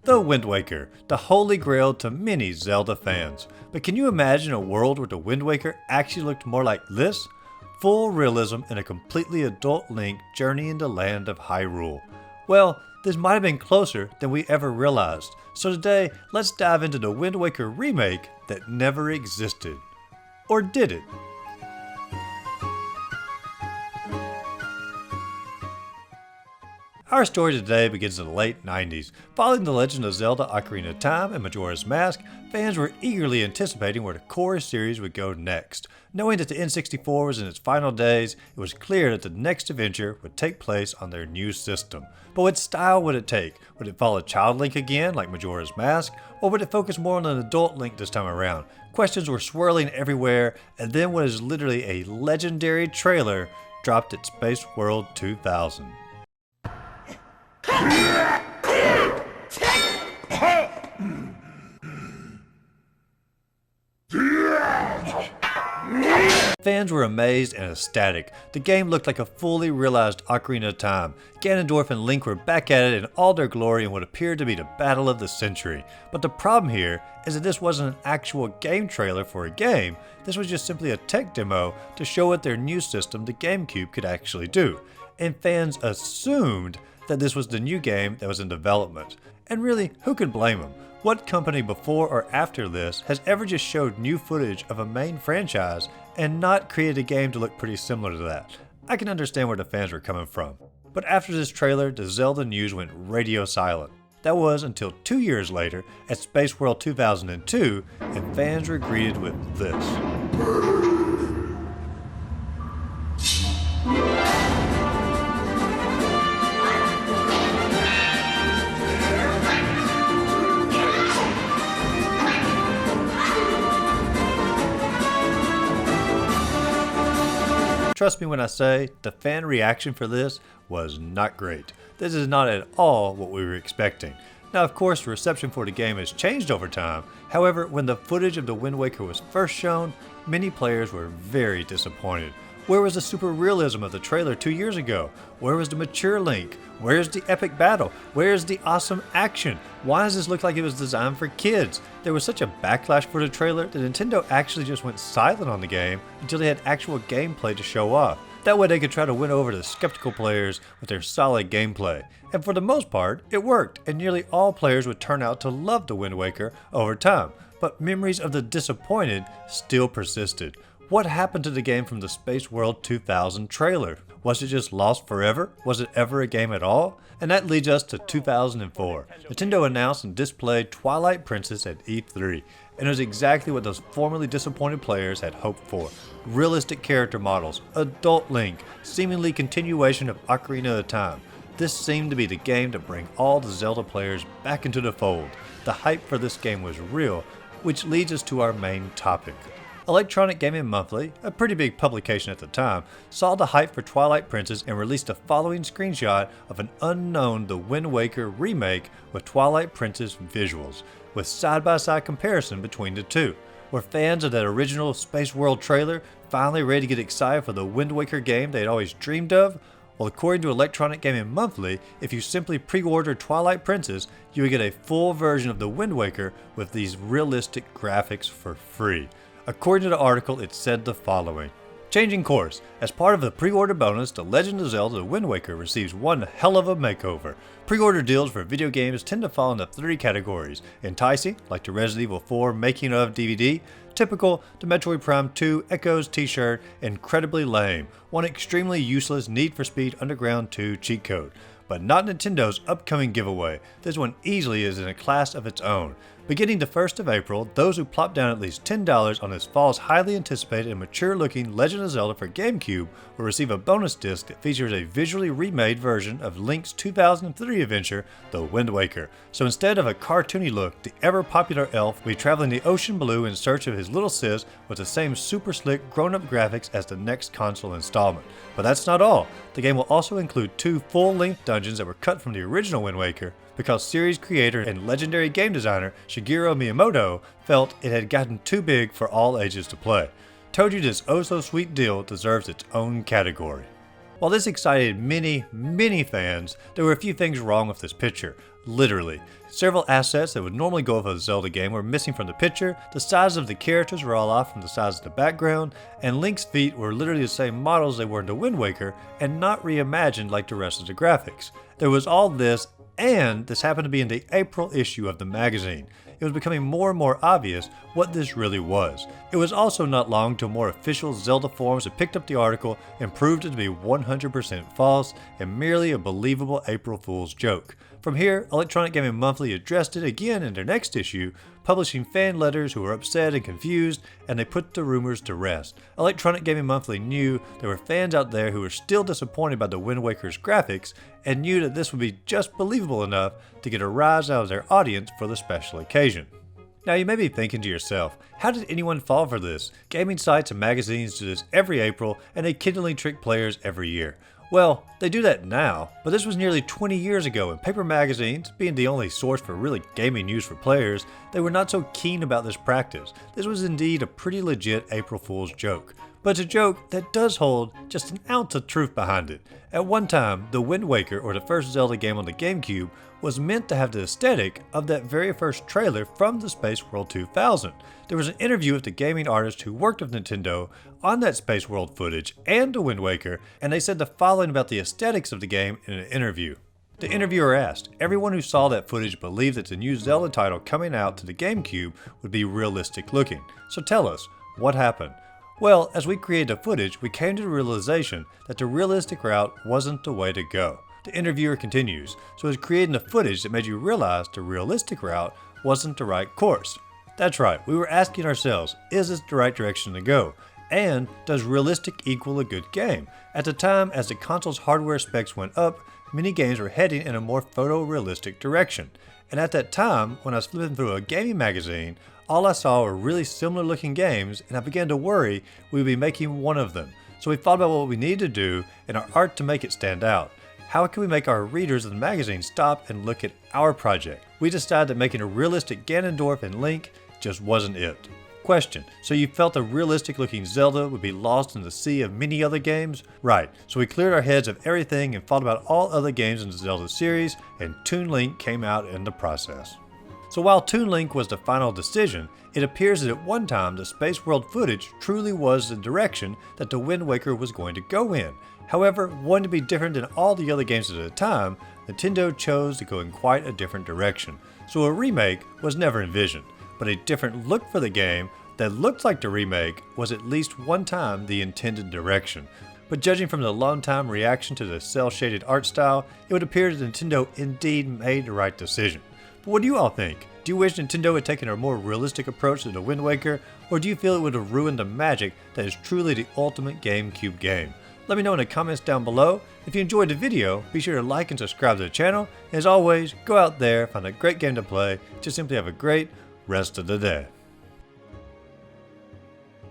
The Windwaker, the holy grail to many Zelda fans. But can you imagine a world where the Windwaker actually looked more like this? Full realism in a completely adult Link journeying the land of Hyrule. Well, this might have been closer than we ever realized. So today, let's dive into the Wind Waker remake that never existed. Or did it? Our story today begins in the late 90s. Following The Legend of Zelda Ocarina of Time and Majora's Mask, fans were eagerly anticipating where the core series would go next. Knowing that the N64 was in its final days, it was clear that the next adventure would take place on their new system. But what style would it take? Would it follow Child Link again, like Majora's Mask? Or would it focus more on an adult Link this time around? Questions were swirling everywhere, and then what is literally a legendary trailer dropped at Space World 2000. Fans were amazed and ecstatic. The game looked like a fully realized Ocarina of Time. Ganondorf and Link were back at it in all their glory in what appeared to be the battle of the century. But the problem here is that this wasn't an actual game trailer for a game. This was just simply a tech demo to show what their new system, the Gamecube, could actually do. And fans assumed that this was the new game that was in development. And really, who could blame them? What company before or after this has ever just showed new footage of a main franchise and not created a game to look pretty similar to that? I can understand where the fans were coming from. But after this trailer, the Zelda news went radio silent. That was until 2 years later at Space World 2002, and fans were greeted with this. Trust me when I say, the fan reaction for this was not great. This is not at all what we were expecting. Now of course the reception for the game has changed over time. However, when the footage of the Wind Waker was first shown, many players were very disappointed. Where was the super realism of the trailer 2 years ago? Where was the mature Link? Where's the epic battle? Where's the awesome action? Why does this look like it was designed for kids? There was such a backlash for the trailer that Nintendo actually just went silent on the game until they had actual gameplay to show off. That way they could try to win over the skeptical players with their solid gameplay. And for the most part, it worked, and nearly all players would turn out to love the Wind Waker over time. But memories of the disappointed still persisted. What happened to the game from the Space World 2000 trailer? Was it just lost forever? Was it ever a game at all? And that leads us to 2004. Nintendo announced and displayed Twilight Princess at E3. And it was exactly what those formerly disappointed players had hoped for. Realistic character models, adult Link, seemingly continuation of Ocarina of Time. This seemed to be the game to bring all the Zelda players back into the fold. The hype for this game was real, which leads us to our main topic. Electronic Gaming Monthly, a pretty big publication at the time, saw the hype for Twilight Princess and released the following screenshot of an unknown The Wind Waker remake with Twilight Princess visuals, with side-by-side comparison between the two. Were fans of that original Space World trailer finally ready to get excited for the Wind Waker game they had always dreamed of? Well, according to Electronic Gaming Monthly, if you simply pre-order Twilight Princess, you would get a full version of the Wind Waker with these realistic graphics for free. According to the article, it said the following. Changing course. As part of the pre-order bonus, The Legend of Zelda The Wind Waker receives one hell of a makeover. Pre-order deals for video games tend to fall into 3 categories. Enticing, like the Resident Evil 4 making of DVD. Typical, the Metroid Prime 2 Echoes t-shirt. Incredibly lame, one extremely useless Need for Speed Underground 2 cheat code. But not Nintendo's upcoming giveaway. This one easily is in a class of its own. Beginning the 1st of April, those who plop down at least $10 on this fall's highly anticipated and mature-looking Legend of Zelda for Gamecube will receive a bonus disc that features a visually remade version of Link's 2003 adventure, The Wind Waker. So instead of a cartoony look, the ever-popular elf will be traveling the ocean blue in search of his little sis with the same super slick grown-up graphics as the next console installment. But that's not all. The game will also include 2 full-length dungeons that were cut from the original Wind Waker, because series creator and legendary game designer Shigeru Miyamoto felt it had gotten too big for all ages to play. Told you this oh so sweet deal deserves its own category. While this excited many fans, there were a few things wrong with this picture. Literally. Several assets that would normally go with a Zelda game were missing from the picture, the size of the characters were all off from the size of the background, and Link's feet were literally the same models they were in the Wind Waker and not reimagined like the rest of the graphics. There was all this, and this happened to be in the April issue of the magazine. It was becoming more and more obvious what this really was. It was also not long till more official Zelda forums had picked up the article and proved it to be 100% false and merely a believable April Fool's joke. From here, Electronic Gaming Monthly addressed it again in their next issue, publishing fan letters who were upset and confused, and they put the rumors to rest. Electronic Gaming Monthly knew there were fans out there who were still disappointed by the Wind Waker's graphics and knew that this would be just believable enough to get a rise out of their audience for the special occasion. Now you may be thinking to yourself, how did anyone fall for this? Gaming sites and magazines do this every April and they kindly trick players every year. Well, they do that now, but this was nearly 20 years ago and paper magazines, being the only source for really gaming news for players, they were not so keen about this practice. This was indeed a pretty legit April Fool's joke. But it's a joke that does hold just an ounce of truth behind it. At one time, the Wind Waker, or the first Zelda game on the Gamecube, was meant to have the aesthetic of that very first trailer from the Space World 2000. There was an interview with the gaming artist who worked with Nintendo on that Space World footage and the Wind Waker, and they said the following about the aesthetics of the game in an interview. The interviewer asked, everyone who saw that footage believed that the new Zelda title coming out to the Gamecube would be realistic looking. So tell us, what happened? Well, as we created the footage, we came to the realization that the realistic route wasn't the way to go. The interviewer continues, so it was creating the footage that made you realize the realistic route wasn't the right course. That's right, we were asking ourselves, is this the right direction to go? And does realistic equal a good game? At the time, as the console's hardware specs went up, many games were heading in a more photorealistic direction. And at that time, when I was flipping through a gaming magazine, all I saw were really similar looking games, and I began to worry we would be making one of them. So we thought about what we needed to do in our art to make it stand out. How can we make our readers of the magazine stop and look at our project? We decided that making a realistic Ganondorf and Link just wasn't it. Question, so you felt a realistic looking Zelda would be lost in the sea of many other games? Right, so we cleared our heads of everything and thought about all other games in the Zelda series, and Toon Link came out in the process. So while Toon Link was the final decision, it appears that at one time the Space World footage truly was the direction that the Wind Waker was going to go in. However, wanting to be different than all the other games at the time, Nintendo chose to go in quite a different direction. So a remake was never envisioned, but a different look for the game that looked like the remake was at least one time the intended direction. But judging from the long-time reaction to the cel-shaded art style, it would appear that Nintendo indeed made the right decision. But what do you all think? Do you wish Nintendo had taken a more realistic approach to the Wind Waker, or do you feel it would have ruined the magic that is truly the ultimate GameCube game? Let me know in the comments down below. If you enjoyed the video, be sure to like and subscribe to the channel. As always, go out there, find a great game to play, just simply have a great rest of the day.